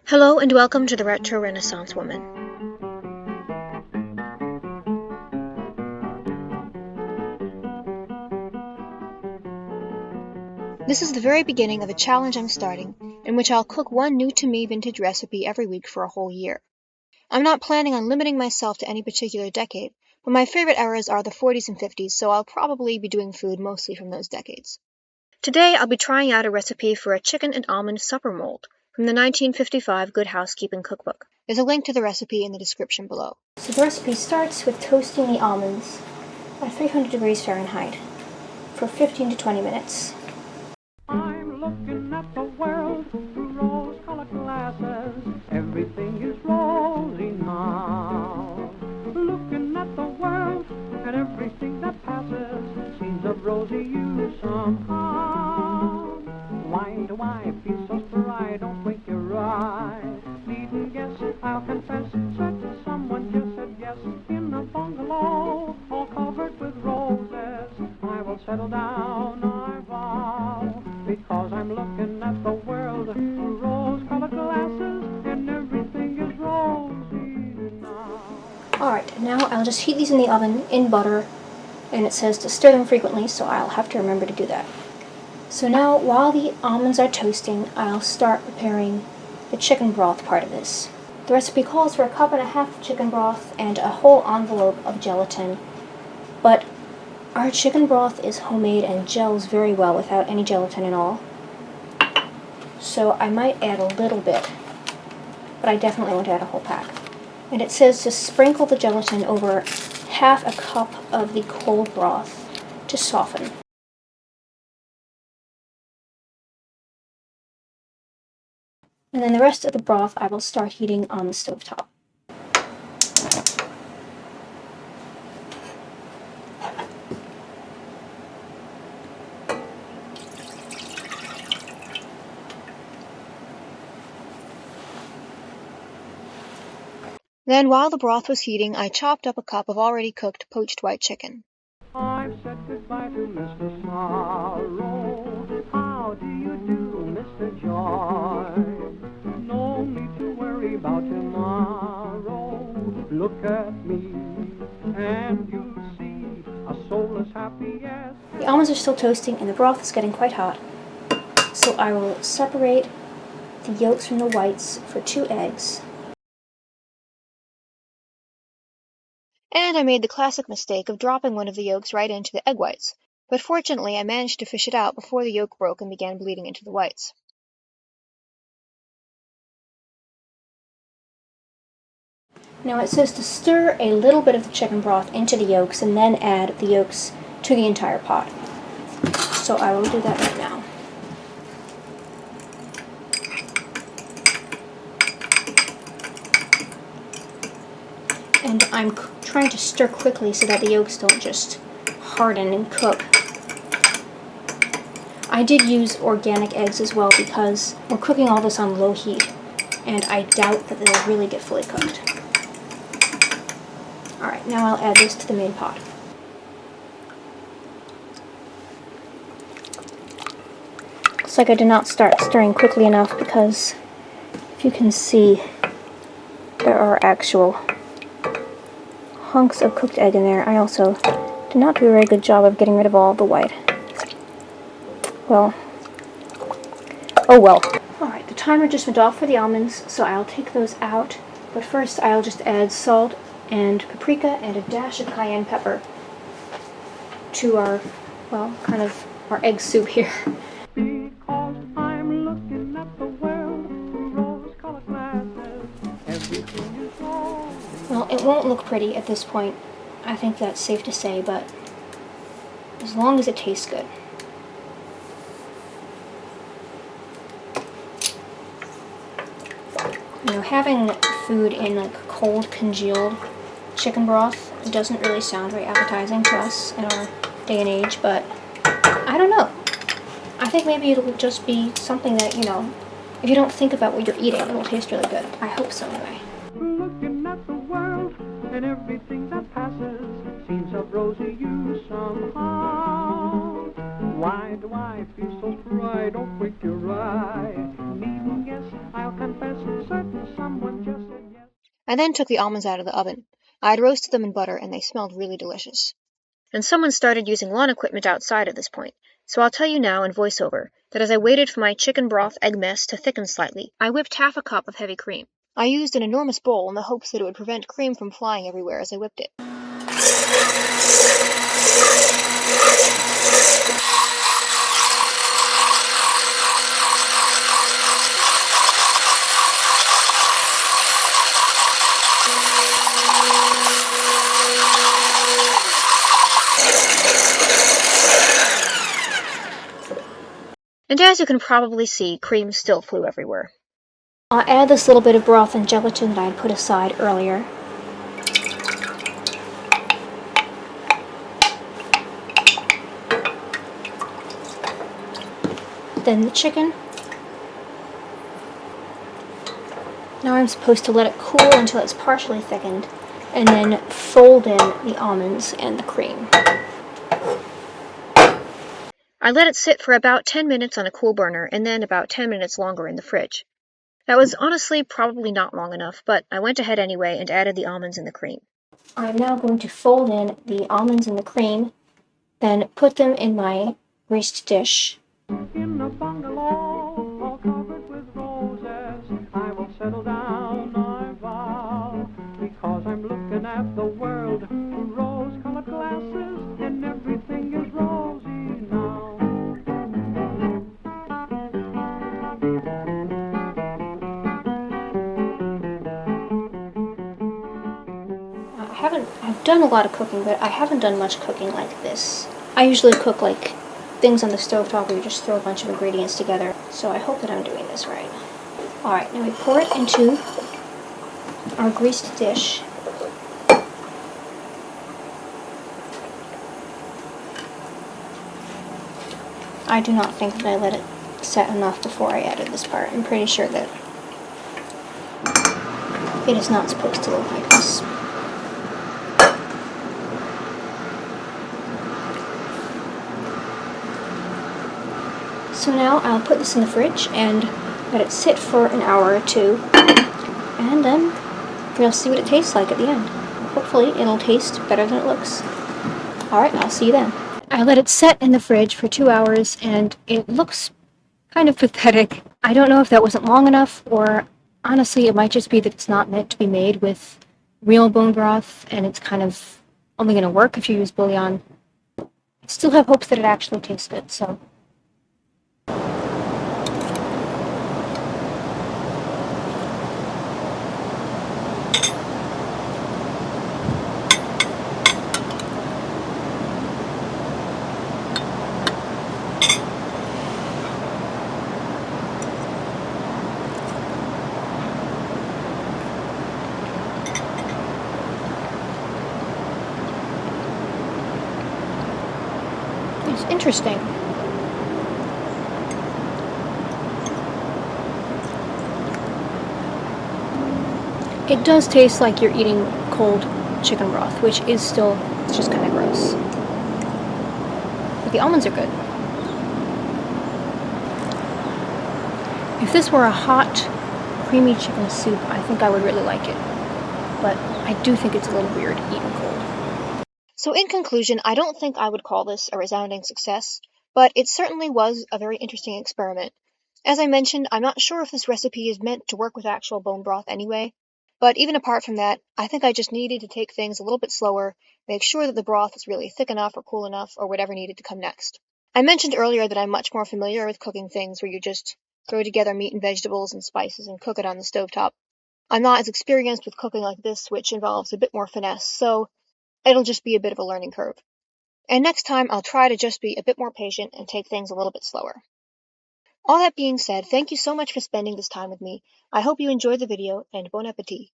Hello and welcome to the Retro Renaissance Woman. This is the very beginning of a challenge I'm starting, in which I'll cook one new-to-me vintage recipe every week for a whole year. I'm not planning on limiting myself to any particular decade, but my favorite eras are the 40s and 50s, so I'll probably be doing food mostly from those decades. Today I'll be trying out a recipe for a chicken and almond supper mold from the 1955 Good Housekeeping Cookbook. There's a link to the recipe in the description below. So the recipe starts with toasting the almonds at 300 degrees Fahrenheit for 15 to 20 minutes. I'm looking at the world through rose-colored glasses. Everything is rosy now. Looking at the world and everything that passes seems of rosy hue somehow. Why do I feel so spry? Don't wink your eye. Needn't guess, I'll confess, certain someone just said yes. In a bungalow all covered with roses, I will settle down, I vow, because I'm looking at the world through rose-colored glasses, and everything is rosy now. Alright, now I'll just heat these in the oven in butter, and it says to stir them frequently, so I'll have to remember to do that. So now, while the almonds are toasting, I'll start preparing the chicken broth part of this. The recipe calls for 1.5 cups of chicken broth and a whole envelope of gelatin, but our chicken broth is homemade and gels very well without any gelatin at all. So I might add a little bit, but I definitely won't add a whole pack. And it says to sprinkle the gelatin over 1/2 cup of the cold broth to soften. And then the rest of the broth I will start heating on the stovetop. Then, while the broth was heating, I chopped up a cup of already cooked poached white chicken. I've said goodbye to Mr. Sorrow. How do you do, Mr. Joy? No need to worry about tomorrow. Look at me, and you'll see a soul as happy as... The almonds are still toasting and the broth is getting quite hot, so I will separate the yolks from the whites for 2 eggs. And I made the classic mistake of dropping one of the yolks right into the egg whites, but fortunately I managed to fish it out before the yolk broke and began bleeding into the whites. Now it says to stir a little bit of the chicken broth into the yolks and then add the yolks to the entire pot. So I will do that right now. And I'm trying to stir quickly so that the yolks don't just harden and cook. I did use organic eggs as well because we're cooking all this on low heat, and I doubt that they'll really get fully cooked. Alright, now I'll add this to the main pot. Looks like I did not start stirring quickly enough because, if you can see, there are actual hunks of cooked egg in there. I also did not do a very good job of getting rid of all the white. Well, oh well. Alright, the timer just went off for the almonds, so I'll take those out. But first I'll just add salt and paprika and a dash of cayenne pepper to our, well, kind of our egg soup here. Because I'm looking at the world through rose-colored glasses. Everything is rosy. Well, it won't look pretty at this point. I think that's safe to say, but as long as it tastes good. You know, having food in like cold, congealed chicken broth doesn't really sound very appetizing to us in our day and age, but I don't know. I think maybe it'll just be something that, you know, if you don't think about what you're eating, it'll taste really good. I hope so, anyway. Looking at the world and everything that passes seems of rosy hue somehow. Why do I feel so spry? Don't wink your eye. Needn't guess, I'll confess, certain someone just said yes. I then took the almonds out of the oven. I had roasted them in butter, and they smelled really delicious. And someone started using lawn equipment outside at this point, so I'll tell you now in voiceover that as I waited for my chicken broth egg mess to thicken slightly, I whipped half a cup of heavy cream. I used an enormous bowl in the hopes that it would prevent cream from flying everywhere as I whipped it. And as you can probably see, cream still flew everywhere. I'll add this little bit of broth and gelatin that I had put aside earlier. Then the chicken. Now I'm supposed to let it cool until it's partially thickened, and then fold in the almonds and the cream. I let it sit for about 10 minutes on a cool burner and then about 10 minutes longer in the fridge. That was honestly probably not long enough, but I went ahead anyway and added the almonds and the cream. I'm now going to fold in the almonds and the cream, then put them in my greased dish. In a bungalow all covered with roses, I will settle down, I vow, because I'm looking at the world through rose-colored glasses, and everything is rosy now. I've done a lot of cooking, but I haven't done much cooking like this. I usually cook like things on the stovetop where you just throw a bunch of ingredients together, so I hope that I'm doing this right. Alright, now we pour it into our greased dish. I do not think that I let it set enough before I added this part. I'm pretty sure that it is not supposed to look like this. So now I'll put this in the fridge and let it sit for an hour or two, and then we'll see what it tastes like at the end. Hopefully it'll taste better than it looks. Alright, I'll see you then. I let it set in the fridge for 2 hours and it looks kind of pathetic. I don't know if that wasn't long enough, or honestly it might just be that it's not meant to be made with real bone broth and it's kind of only going to work if you use bouillon. I still have hopes that it actually tastes good, so. It's interesting. It does taste like you're eating cold chicken broth, which is still just kind of gross. But the almonds are good. If this were a hot, creamy chicken soup, I think I would really like it. But I do think it's a little weird eating cold. So in conclusion, I don't think I would call this a resounding success, but it certainly was a very interesting experiment. As I mentioned, I'm not sure if this recipe is meant to work with actual bone broth anyway, but even apart from that, I think I just needed to take things a little bit slower, make sure that the broth is really thick enough or cool enough or whatever needed to come next. I mentioned earlier that I'm much more familiar with cooking things where you just throw together meat and vegetables and spices and cook it on the stovetop. I'm not as experienced with cooking like this, which involves a bit more finesse, so it'll just be a bit of a learning curve. And next time, I'll try to just be a bit more patient and take things a little bit slower. All that being said, thank you so much for spending this time with me. I hope you enjoyed the video, and bon appetit.